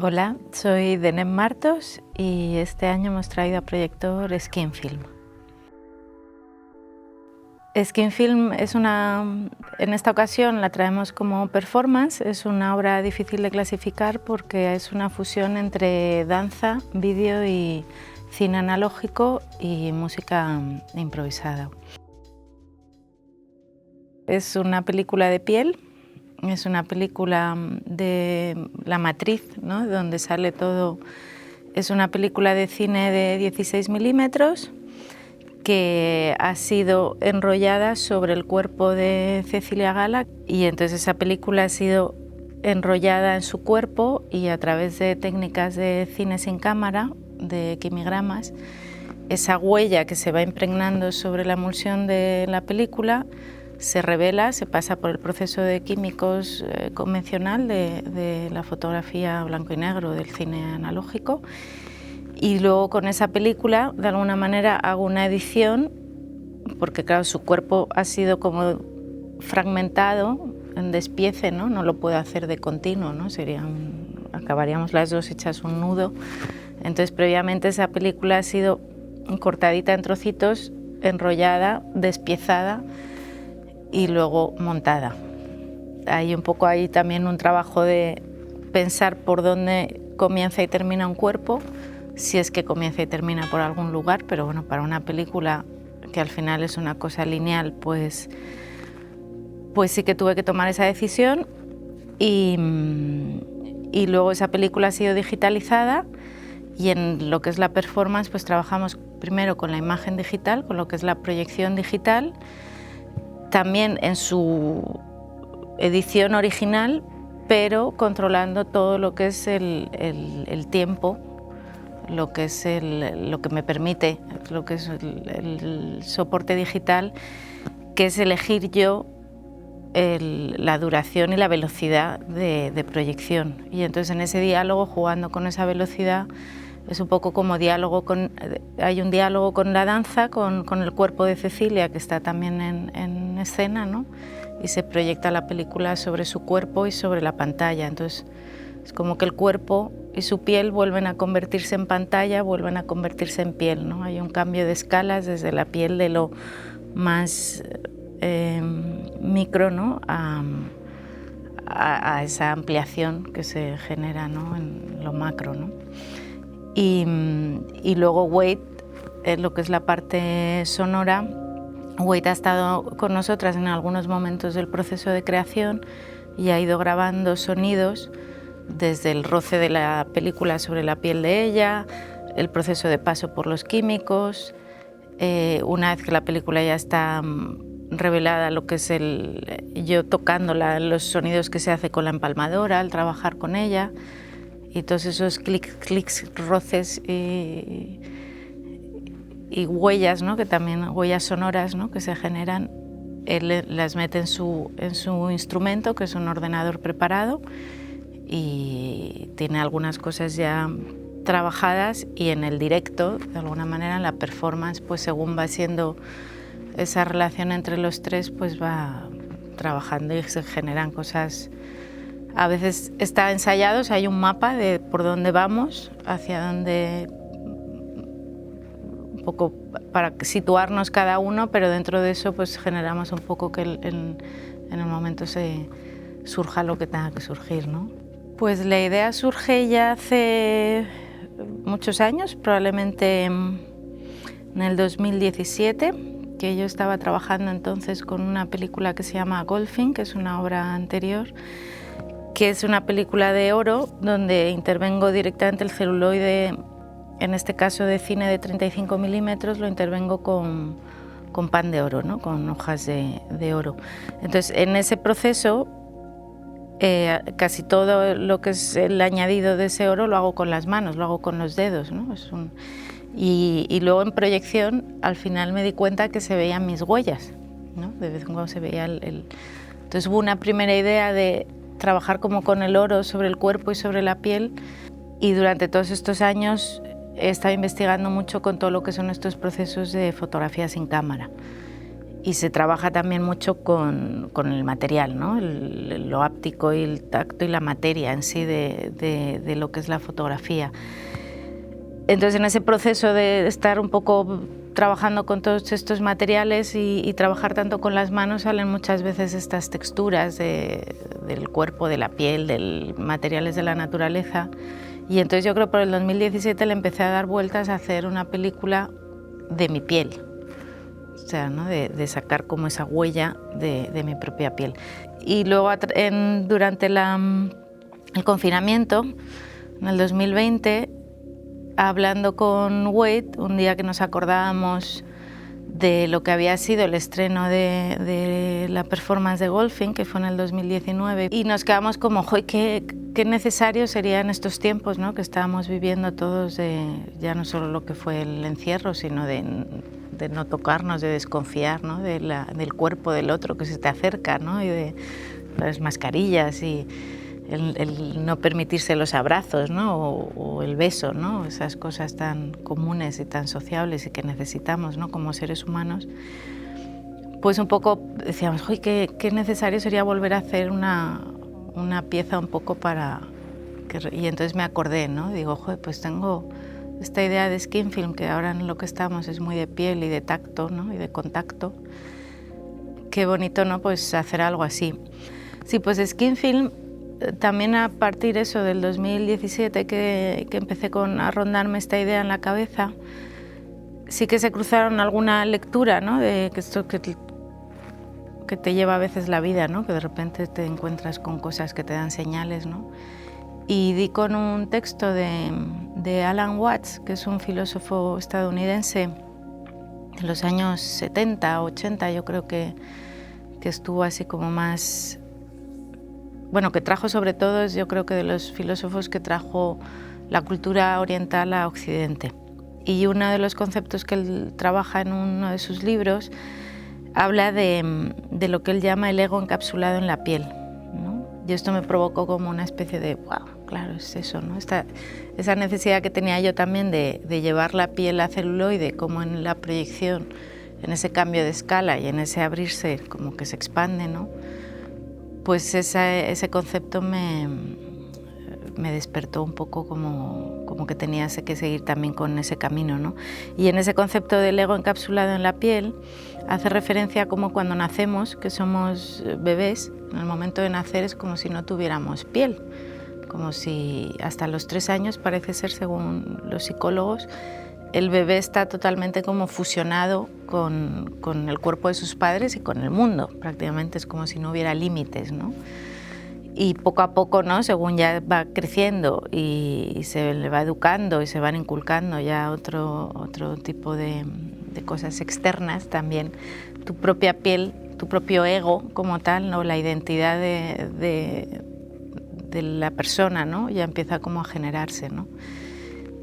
Hola, soy Denem Martos y este año hemos traído a proyector Skin Film. Skin Film en esta ocasión la traemos como performance, es una obra difícil de clasificar porque es una fusión entre danza, vídeo y cine analógico y música improvisada. Es una película de piel. Es una película de La Matriz, ¿no? Donde sale todo. Es una película de cine de 16 milímetros que ha sido enrollada sobre el cuerpo de Cecilia Gala, y entonces esa película ha sido enrollada en su cuerpo y a través de técnicas de cine sin cámara, de quimigramas, esa huella que se va impregnando sobre la emulsión de la película se revela, se pasa por el proceso de químicos convencional de la fotografía blanco y negro, del cine analógico, y luego con esa película de alguna manera hago una edición, porque claro, su cuerpo ha sido como fragmentado en despiece, ¿no? No lo puedo hacer de continuo, ¿no? Acabaríamos las dos hechas un nudo. Entonces previamente esa película ha sido cortadita en trocitos, enrollada, despiezada y luego montada. Hay un poco ahí también un trabajo de pensar por dónde comienza y termina un cuerpo, si es que comienza y termina por algún lugar, pero bueno, para una película que al final es una cosa lineal, pues sí que tuve que tomar esa decisión y luego esa película ha sido digitalizada, y en lo que es la performance pues trabajamos primero con la imagen digital, con lo que es la proyección digital, también en su edición original, pero controlando todo lo que es el tiempo, lo que me permite, lo que es el soporte digital, que es elegir yo la duración y la velocidad de proyección. Y entonces en ese diálogo, jugando con esa velocidad, es un poco como hay un diálogo con la danza, con el cuerpo de Cecilia, que está también en escena, ¿no? Y se proyecta la película sobre su cuerpo y sobre la pantalla. Entonces es como que el cuerpo y su piel vuelven a convertirse en pantalla, vuelven a convertirse en piel, ¿no? Hay un cambio de escalas desde la piel de lo más micro, ¿no? a esa ampliación que se genera, ¿no? En lo macro, ¿no? Y luego Wade, lo que es la parte sonora, Wade ha estado con nosotras en algunos momentos del proceso de creación y ha ido grabando sonidos desde el roce de la película sobre la piel de ella, el proceso de paso por los químicos, una vez que la película ya está revelada, lo que es yo tocando los sonidos que se hace con la empalmadora al trabajar con ella, y todos esos clics, roces y huellas, ¿no? Que también huellas sonoras, ¿no? Que se generan, él las mete en su instrumento, que es un ordenador preparado, y tiene algunas cosas ya trabajadas, y en el directo, de alguna manera, en la performance, pues según va siendo esa relación entre los tres, pues va trabajando y se generan cosas. A veces está ensayado, o sea, hay un mapa de por dónde vamos, hacia dónde, un poco para situarnos cada uno, pero dentro de eso pues generamos un poco que en el momento surja lo que tenga que surgir, ¿no? Pues la idea surge ya hace muchos años, probablemente en el 2017, que yo estaba trabajando entonces con una película que se llama Golfing, que es una obra anterior, que es una película de oro donde intervengo directamente el celuloide, en este caso de cine de 35 milímetros, lo intervengo con pan de oro, ¿no? Con hojas de oro. Entonces, en ese proceso, casi todo lo que es el añadido de ese oro lo hago con las manos, lo hago con los dedos, ¿no? Y luego en proyección, al final me di cuenta que se veían mis huellas, ¿no? De vez en cuando se veía Entonces hubo una primera idea de trabajar como con el oro sobre el cuerpo y sobre la piel, y durante todos estos años he estado investigando mucho con todo lo que son estos procesos de fotografía sin cámara, y se trabaja también mucho con el material, ¿no? Lo áptico y el tacto y la materia en sí de lo que es la fotografía. Entonces, en ese proceso de estar un poco trabajando con todos estos materiales y trabajar tanto con las manos, salen muchas veces estas texturas del cuerpo, de la piel, de materiales de la naturaleza. Y entonces yo creo que por el 2017 le empecé a dar vueltas a hacer una película de mi piel, o sea, ¿no? de sacar como esa huella de mi propia piel. Y luego durante el confinamiento, en el 2020, hablando con Wade, un día que nos acordábamos de lo que había sido el estreno de la performance de Golfing, que fue en el 2019, y nos quedamos como, ¡joy, qué necesario sería en estos tiempos, ¿no? Que estábamos viviendo todos, ya no solo lo que fue el encierro, sino de no tocarnos, de desconfiar, ¿no? Del cuerpo del otro que se te acerca, ¿no? Y de las mascarillas y el no permitirse los abrazos, ¿no? o el beso, ¿no? Esas cosas tan comunes y tan sociables y que necesitamos, ¿no? Como seres humanos. Pues un poco decíamos, uy, qué necesario sería volver a hacer una pieza un poco para... Y entonces me acordé, ¿no? Digo, joder, pues tengo esta idea de skin film, que ahora en lo que estamos es muy de piel y de tacto, ¿no? Y de contacto. Qué bonito, ¿no? Pues hacer algo así. Sí, pues skin film, también a partir eso del 2017 que empecé a rondarme esta idea en la cabeza, sí que se cruzaron alguna lectura, ¿no? De que esto que te lleva a veces la vida, ¿no? Que de repente te encuentras con cosas que te dan señales, ¿no? Y di con un texto de Alan Watts, que es un filósofo estadounidense de los años 70, 80, yo creo que estuvo así como más... Bueno, que trajo sobre todo, yo creo que de los filósofos que trajo la cultura oriental a Occidente. Y uno de los conceptos que él trabaja en uno de sus libros habla de lo que él llama el ego encapsulado en la piel, ¿no? Y esto me provocó como una especie de, wow, claro, es eso, ¿no? Esa necesidad que tenía yo también de llevar la piel a celuloide, como en la proyección, en ese cambio de escala y en ese abrirse, como que se expande, ¿no? Pues ese concepto me despertó un poco como que tenía que seguir también con ese camino, ¿no? Y en ese concepto del ego encapsulado en la piel hace referencia a como cuando nacemos, que somos bebés, en el momento de nacer es como si no tuviéramos piel, como si hasta los 3 años, parece ser, según los psicólogos, el bebé está totalmente como fusionado con el cuerpo de sus padres y con el mundo, prácticamente es como si no hubiera límites, ¿no? Y poco a poco, ¿no? Según ya va creciendo y se le va educando y se van inculcando ya otro tipo de cosas externas también, tu propia piel, tu propio ego como tal, ¿no? La identidad de la persona, ¿no? Ya empieza como a generarse, ¿no?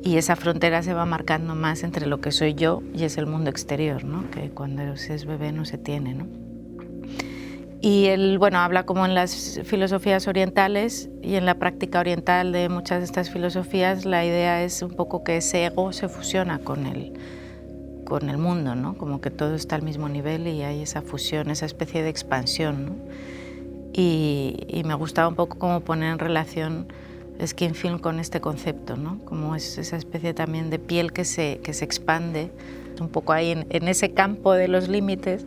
Y esa frontera se va marcando más entre lo que soy yo y es el mundo exterior, ¿no? Que cuando se es bebé no se tiene, ¿no? Y él, bueno, habla como en las filosofías orientales y en la práctica oriental de muchas de estas filosofías, la idea es un poco que ese ego se fusiona con el mundo, ¿no? Como que todo está al mismo nivel y hay esa fusión, esa especie de expansión, ¿no? Y me gustaba un poco como poner en relación skin film con este concepto, ¿no? Como es esa especie también de piel que se expande, un poco ahí en ese campo de los límites,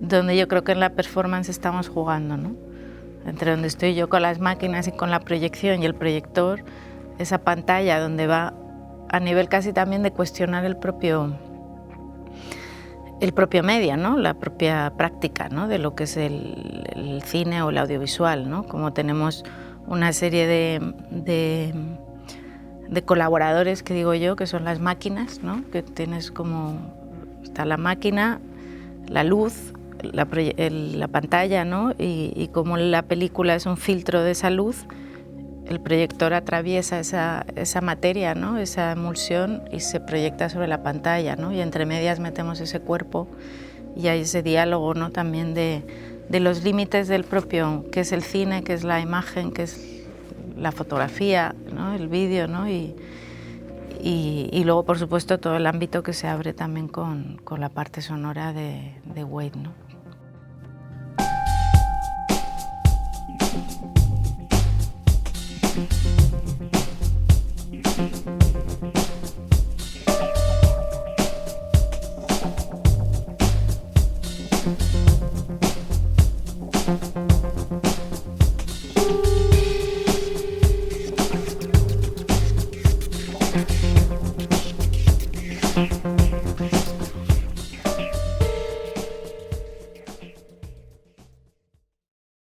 donde yo creo que en la performance estamos jugando, ¿no? Entre donde estoy yo con las máquinas y con la proyección y el proyector, esa pantalla donde va a nivel casi también de cuestionar el propio medio, ¿no? La propia práctica, ¿no? De lo que es el cine o el audiovisual, ¿no? Como tenemos una serie de colaboradores, que digo yo, que son las máquinas, ¿no? Que tienes como, está la máquina, la luz, la pantalla, ¿no? Y como la película es un filtro de esa luz, el proyector atraviesa esa materia, ¿no? Esa emulsión y se proyecta sobre la pantalla, ¿no? Y entre medias metemos ese cuerpo y hay ese diálogo, ¿no? También de los límites del propio, que es el cine, que es la imagen, que es la fotografía, ¿no? El vídeo, ¿no? Y y luego, por supuesto, todo el ámbito que se abre también con la parte sonora de Wade, ¿no?